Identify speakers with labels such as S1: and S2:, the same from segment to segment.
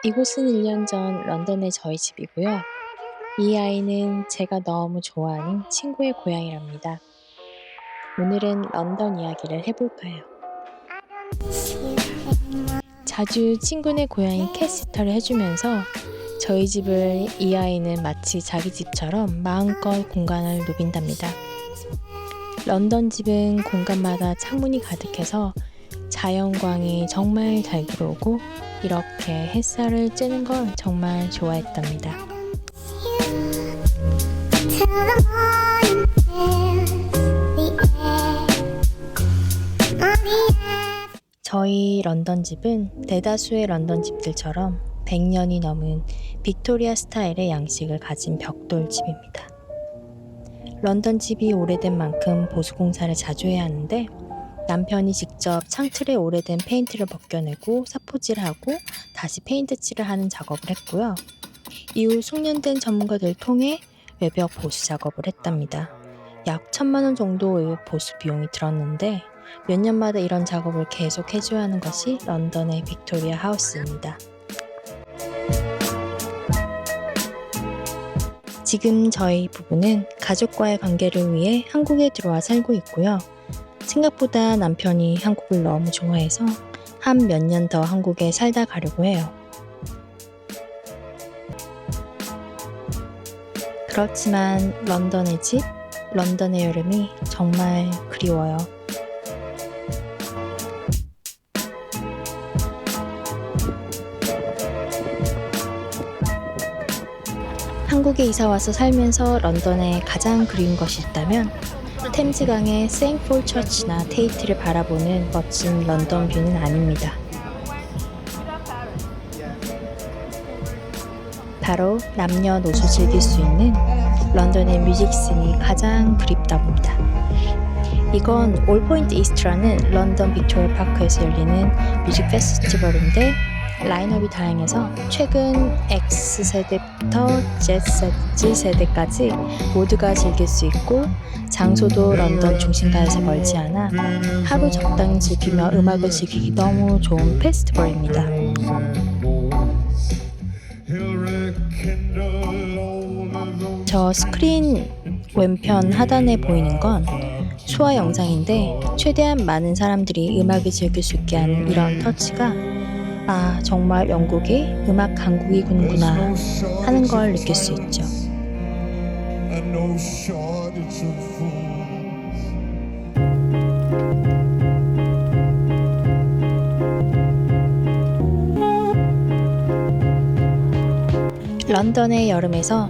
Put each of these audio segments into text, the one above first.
S1: 이곳은 1년 전 런던의 저희 집이고요. 이 아이는 제가 너무 좋아하는 친구의 고양이랍니다. 오늘은 런던 이야기를 해볼까요? 자주 친구네 고양이 캣시터를 해주면서 저희 집을 이 아이는 마치 자기 집처럼 마음껏 공간을 누빈답니다. 런던 집은 공간마다 창문이 가득해서 자연광이 정말 잘 들어오고 이렇게 햇살을 쬐는 걸 정말 좋아했답니다. 저희 런던 집은 대다수의 런던 집들처럼 100년이 넘은 빅토리아 스타일의 양식을 가진 벽돌 집입니다. 런던 집이 오래된 만큼 보수 공사를 자주 해야 하는데 남편이 직접 창틀에 오래된 페인트를 벗겨내고 사포질하고 다시 페인트 칠을 하는 작업을 했고요. 이후 숙련된 전문가들을 통해 외벽 보수 작업을 했답니다. 약 1,000만 원 정도의 보수 비용이 들었는데 몇 년마다 이런 작업을 계속 해줘야 하는 것이 런던의 빅토리아 하우스입니다. 지금 저희 부부는 가족과의 관계를 위해 한국에 들어와 살고 있고요. 생각보다 남편이 한국을 너무 좋아해서 한 몇 년 더 한국에 살다 가려고 해요. 그렇지만 런던의 집, 런던의 여름이 정말 그리워요. 한국에 이사와서 살면서 런던에 가장 그리운 것이 있다면 템즈강의 세인트 처치나 테이트를 바라보는 멋진 런던 뷰는 아닙니다. 바로 남녀노소 즐길 수 있는 런던의 뮤직씬이 가장 그립다고 합니다. 이건 올포인트 이스트라는 런던 빅토리아 파크에서 열리는 뮤직 페스티벌인데 라인업이 다양해서 최근 X세대부터 Z세대까지 모두가 즐길 수 있고 장소도 런던 중심가에서 멀지 않아 하루 적당히 즐기며 음악을 즐기기 너무 좋은 페스티벌입니다. 저 스크린 왼편 하단에 보이는 건 소화 영상인데 최대한 많은 사람들이 음악을 즐길 수 있게 하는 이런 터치가 정말 영국이 음악 강국이구나 하는 걸 느낄 수 있죠. 런던의 여름에서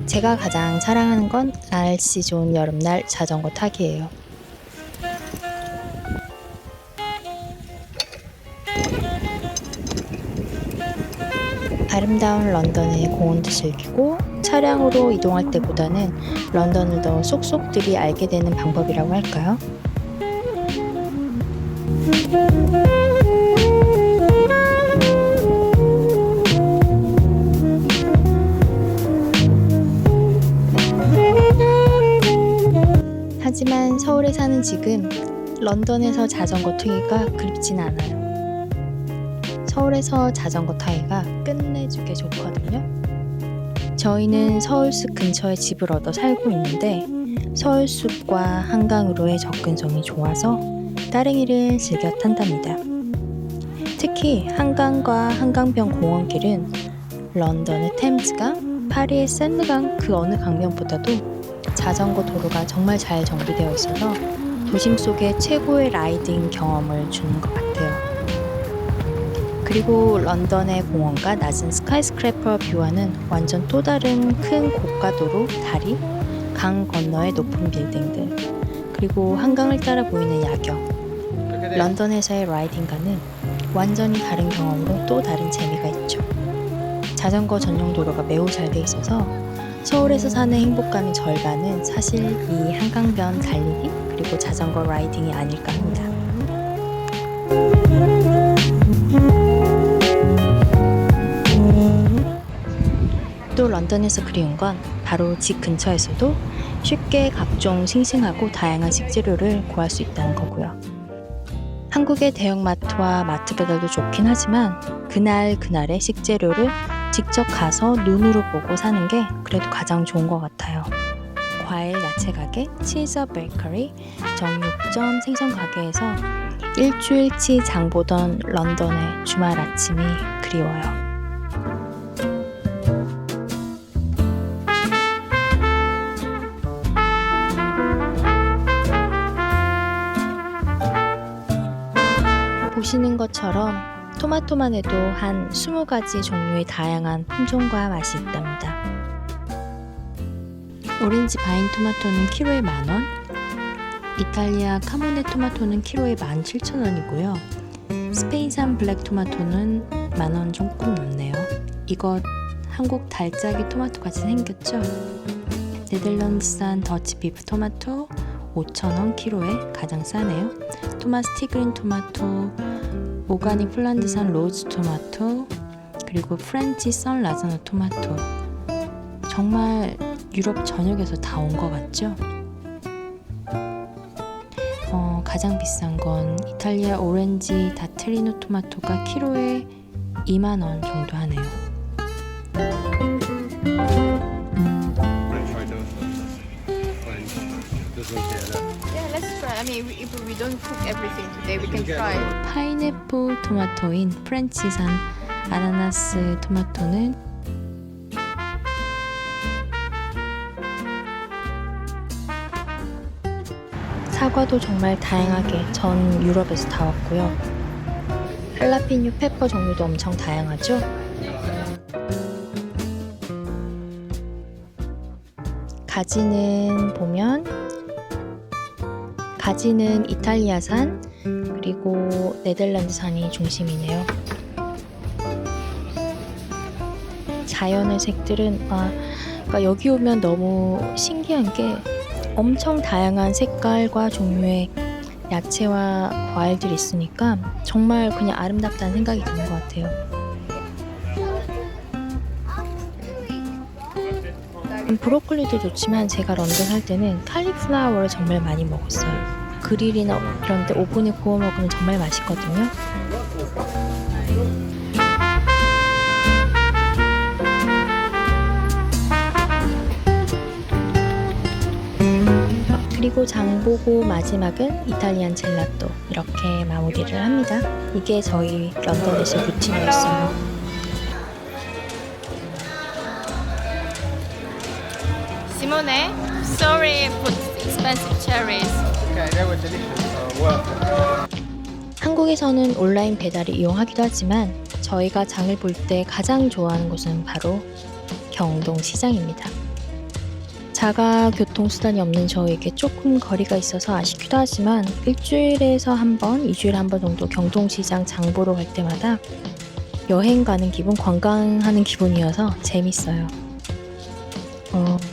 S1: 제가 가장 사랑하는 건 날씨 좋은 여름날 자전거 타기예요. 아름다운 런던의 공원도 즐기고 차량으로 이동할 때보다는 런던을 더 속속들이 알게 되는 방법이라고 할까요? 하지만 서울에 사는 지금 런던에서 자전거 타기가 그립진 않아요. 서울에서 자전거 타기가 끝내주게 좋거든요. 저희는 서울숲 근처에 집을 얻어 살고 있는데 서울숲과 한강으로의 접근성이 좋아서 따릉이를 즐겨 탄답니다. 특히 한강과 한강변 공원길은 런던의 템즈강, 파리의 샌드강 그 어느 강변보다도 자전거 도로가 정말 잘 정비되어 있어서 도심 속에 최고의 라이딩 경험을 주는 것 같아요. 그리고 런던의 공원과 낮은 스카이스크래퍼 뷰와는 완전 또 다른 큰 고가도로, 다리, 강 건너의 높은 빌딩들, 그리고 한강을 따라 보이는 야경. 런던에서의 라이딩과는 완전히 다른 경험으로 또 다른 재미가 있죠. 자전거 전용 도로가 매우 잘 돼 있어서 서울에서 사는 행복감의 절반은 사실 이 한강변 달리기 그리고 자전거 라이딩이 아닐까 합니다. 또 런던에서 그리운 건 바로 집 근처에서도 쉽게 각종 싱싱하고 다양한 식재료를 구할 수 있다는 거고요. 한국의 대형마트와 마트 배달도 좋긴 하지만 그날의 식재료를 직접 가서 눈으로 보고 사는 게 그래도 가장 좋은 것 같아요. 과일 야채 가게 치즈 베이커리 정육점 생선 가게에서 일주일치 장 보던 런던의 주말 아침이 그리워요. 보시는 것처럼 토마토만 해도 한 20가지 종류의 다양한 품종과 맛이 있답니다. 오렌지 바인 토마토는 키로에 10,000원, 이탈리아 카모네 토마토는 키로에 17,000원이고요. 스페인산 블랙 토마토는 10,000원 조금 넘네요. 이거 한국 달짜기 토마토 같이 생겼죠? 네덜란드산 더치 비프 토마토 5,000원 키로에 가장 싸네요. 토마스 티그린 토마토, 오가닉 폴란드산 로즈 토마토, 그리고 프렌치 선 라자노 토마토. 정말 유럽 전역에서 다 온 것 같죠? 가장 비싼 건 이탈리아 오렌지 다트리노 토마토가 키로에 20,000원 정도 하네요.
S2: Yeah, let's try. I mean, if we don't cook everything today, we can try.
S1: 파인애플 토마토인 프렌치산 아나나스 토마토는 사과도 정말 다양하게 전 유럽에서 다 왔고요. 할라피뇨 페퍼 종류도 엄청 다양하죠. 가지는 이탈리아산 그리고 네덜란드산이 중심이네요. 자연의 색들은 그러니까 여기 오면 너무 신기한 게 엄청 다양한 색깔과 종류의 야채와 과일들이 있으니까 정말 그냥 아름답다는 생각이 드는 것 같아요. 브로콜리도 좋지만 제가 런던 살 때는 칼리플라워를 정말 많이 먹었어요. 그릴이나 이런 데 오븐에 구워 먹으면 정말 맛있거든요. 그리고 장보고 마지막은 이탈리안 젤라또 이렇게 마무리를 합니다. 이게 저희 런던에서 루틴이었어요.
S2: Simone, sorry for expensive cherries.
S3: Okay, they were delicious. Worth it.
S1: 한국에서는 온라인 배달을 이용하기도 하지만 저희가 장을 볼 때 가장 좋아하는 곳은 바로 경동시장입니다. 자가 교통수단이 없는 저에게 조금 거리가 있어서 아쉽기도 하지만 일주일에서 한 번, 2주일에 한 번 정도 경동시장 장 보러 갈 때마다 여행 가는 기분, 관광하는 기분이어서 재밌어요.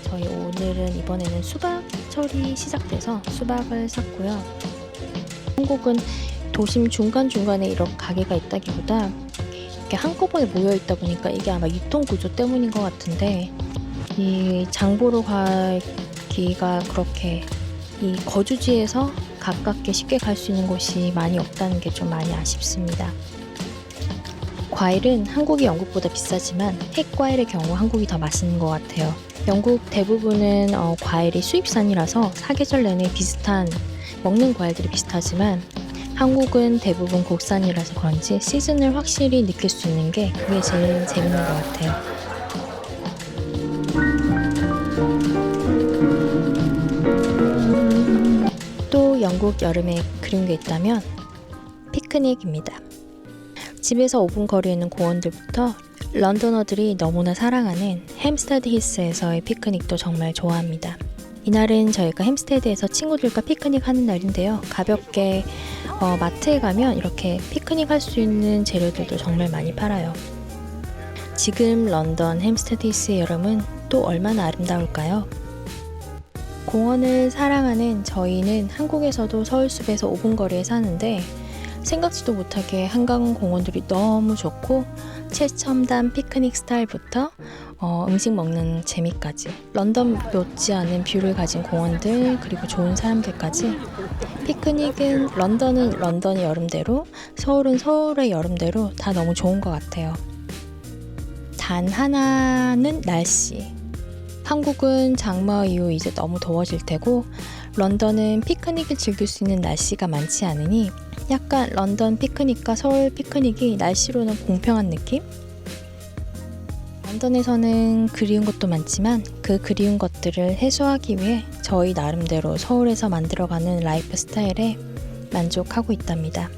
S1: 저희 오늘은 이번에는 수박철이 시작돼서 수박을 샀고요. 한국은 도심 중간중간에 이런 가게가 있다기보다 이렇게 한꺼번에 모여있다 보니까 이게 아마 유통구조 때문인 것 같은데 이 장보러 가기가 그렇게 이 거주지에서 가깝게 쉽게 갈 수 있는 곳이 많이 없다는 게 좀 많이 아쉽습니다. 과일은 한국이 영국보다 비싸지만 핵과일의 경우 한국이 더 맛있는 것 같아요. 영국 대부분은 과일이 수입산이라서 사계절 내내 비슷한 먹는 과일들이 비슷하지만 한국은 대부분 국산이라서 그런지 시즌을 확실히 느낄 수 있는 게 그게 제일 재밌는 것 같아요. 또 영국 여름에 그리운 게 있다면 피크닉입니다. 집에서 5분 거리에 있는 공원들부터 런더너들이 너무나 사랑하는 햄스테드 히스에서의 피크닉도 정말 좋아합니다. 이날은 저희가 햄스테드에서 친구들과 피크닉 하는 날인데요. 가볍게 마트에 가면 이렇게 피크닉 할 수 있는 재료들도 정말 많이 팔아요. 지금 런던 햄스테드 히스의 여름은 또 얼마나 아름다울까요? 공원을 사랑하는 저희는 한국에서도 서울숲에서 5분 거리에 사는데 생각지도 못하게 한강 공원들이 너무 좋고 최첨단 피크닉 스타일부터 음식 먹는 재미까지, 런던 못지않은 뷰를 가진 공원들, 그리고 좋은 사람들까지. 피크닉은 런던은 런던의 여름대로, 서울은 서울의 여름대로 다 너무 좋은 것 같아요. 단 하나는 날씨. 한국은 장마 이후 이제 너무 더워질 테고, 런던은 피크닉을 즐길 수 있는 날씨가 많지 않으니 약간 런던 피크닉과 서울 피크닉이 날씨로는 공평한 느낌? 런던에서는 그리운 것도 많지만 그 그리운 것들을 해소하기 위해 저희 나름대로 서울에서 만들어가는 라이프 스타일에 만족하고 있답니다.